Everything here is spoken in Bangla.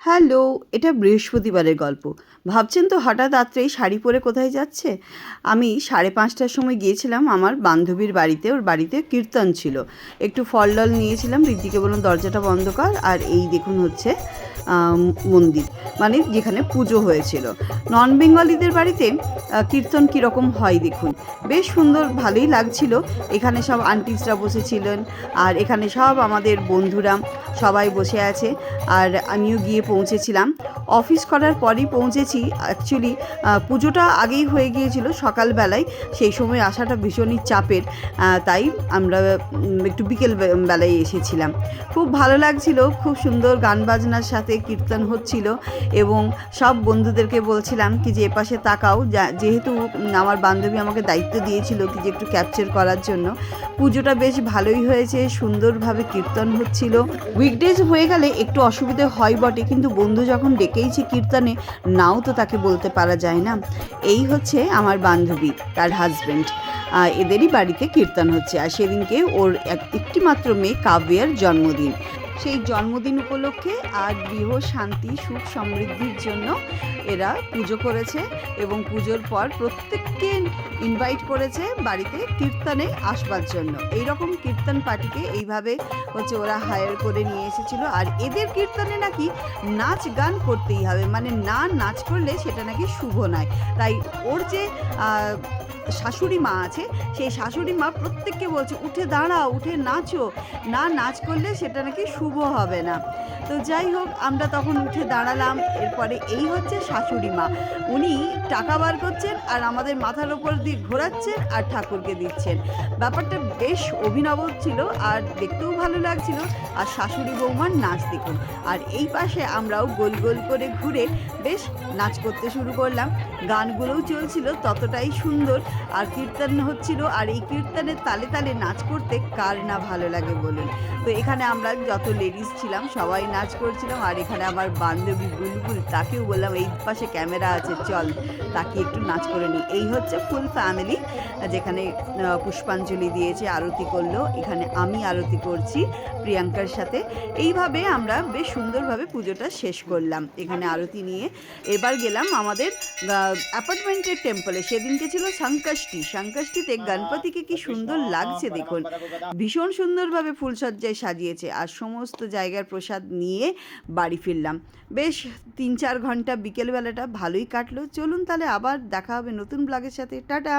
হ্যালো, এটা বৃহস্পতিবারের গল্প। ভাবছেন তো হঠাৎ রাত্রেই শাড়ি পরে কোথায় যাচ্ছে? আমি 5:30টার সময় গিয়েছিলাম আমার বান্ধবীর বাড়িতে। ওর বাড়িতে কীর্তন ছিল। একটু ফল-টল নিয়েছিলাম। ঋদ্ধিকে বললাম দরজাটা বন্ধ কর। আর এই দেখুন হচ্ছে মন্দির। মানে যেখানে পুজো হয়েছিল। নন বেঙ্গলিদের বাড়িতে কীর্তন কীরকম হয় দেখুন। বেশ সুন্দর ভালোই লাগছিল। এখানে সব আন্টিসরা বসেছিলেন। আর এখানে সব আমাদের বন্ধুরা সবাই বসে আছে। আর আমিও গিয়ে পৌঁছেছিলাম। অফিস করার পরই পৌঁছেছি। অ্যাকচুয়ালি পুজোটা আগেই হয়ে গিয়েছিল সকালবেলায়। সেই সময় আসাটা ভীষণই চাপের। তাই আমরা একটু বিকেল বেলায় এসেছিলাম। খুব ভালো লাগছিল। খুব সুন্দর গান বাজনার সাথে কীর্তন হচ্ছিল এবং সব বন্ধুদেরকে বলছিলাম কি যে এপাশে তাকাও, যেহেতু আমার বান্ধবী আমাকে দায়িত্ব দিয়েছিল কি যে একটু ক্যাপচার করার জন্য। পুজোটা বেশ ভালোই হয়েছে, সুন্দরভাবে কীর্তন হচ্ছিল। উইকডেজ হয়ে গেলে একটু অসুবিধে হয় বটে, কিন্তু বন্ধু যখন ডেকেইছে কীর্তনে, নাও তো তাকে বলতে পারা যায় না। এই হচ্ছে আমার বান্ধবী, তার হাজব্যান্ড। এদেরই বাড়িতে কীর্তন হচ্ছে। আর সেদিনকে ওর একটি মাত্র মেয়ে কাব্যার জন্মদিন। সেই জন্মদিন উপলক্ষে আর গৃহ শান্তি সুখ সমৃদ্ধির জন্য এরা পুজো করেছে এবং পুজোর পর প্রত্যেককে ইনভাইট করেছে বাড়িতে কীর্তনে আসবার জন্য। এই রকম কীর্তন পার্টিকে এইভাবে হচ্ছে ওরা হায়ার করে নিয়ে এসেছিল। আর এদের কীর্তনে নাকি নাচ গান করতেই হবে, মানে না নাচ করলে সেটা নাকি শুভ নয়। তাই ওর যে শাশুড়ি মা আছে, সেই শাশুড়ি মা প্রত্যেককে বলছে উঠে দাঁড়াও, উঠে নাচো, না নাচ করলে সেটা নাকি শুভ হবে না। তো যাই হোক, আমরা তখন উঠে দাঁড়ালাম। এরপরে এই হচ্ছে শাশুড়ি মা, উনি টাকা বার করছেন আর আমাদের মাথার ওপর দিয়ে ঘোরাচ্ছেন আর ঠাকুরকে দিচ্ছেন। ব্যাপারটা বেশ অভিনব ছিল আর দেখতেও ভালো লাগছিল। আর শাশুড়ি বৌমার নাচ দেখুন। আর এই পাশে আমরাও গোল গোল করে ঘুরে বেশ নাচ করতে শুরু করলাম। গানগুলোও চলছিল ততটাই সুন্দর, আর কীর্তন হচ্ছিল। আর এই কীর্তনের তালে তালে নাচ করতে কার না ভালো লাগে বলুন। তো এখানে আমরা যত লেডিস ছিলাম সবাই নাচ করছিলাম। আর এখানে আমার বান্ধবী বুলবুল, তাকেও বললাম এই পাশে ক্যামেরা আছে, চল তাকে একটু নাচ করে নিই। এই হচ্ছে ফুল ফ্যামিলি, যেখানে পুষ্পাঞ্জলি দিয়েছে, আরতি করলো। এখানে আমি আরতি করছি প্রিয়াঙ্কার সাথে। এইভাবে আমরা বেশ সুন্দরভাবে পুজোটা শেষ করলাম এখানে আরতি নিয়ে। এবার গেলাম আমাদের অ্যাপার্টমেন্টের টেম্পলে। সেদিনকে ছিল সংকষ্টিতে গণপতিকে কি সুন্দর লাগছে দেখুন। ভীষণ সুন্দরভাবে ফুলসজ্জায় সাজিয়েছে। আর সমস্ত জায়গার প্রসাদ নিয়ে বাড়ি ফিরলাম। বেশ 3-4 ঘন্টা বিকেলবেলাটা ভালোই কাটলো। চলুন তাহলে আবার দেখা হবে নতুন ব্লগের সাথে। টাটা।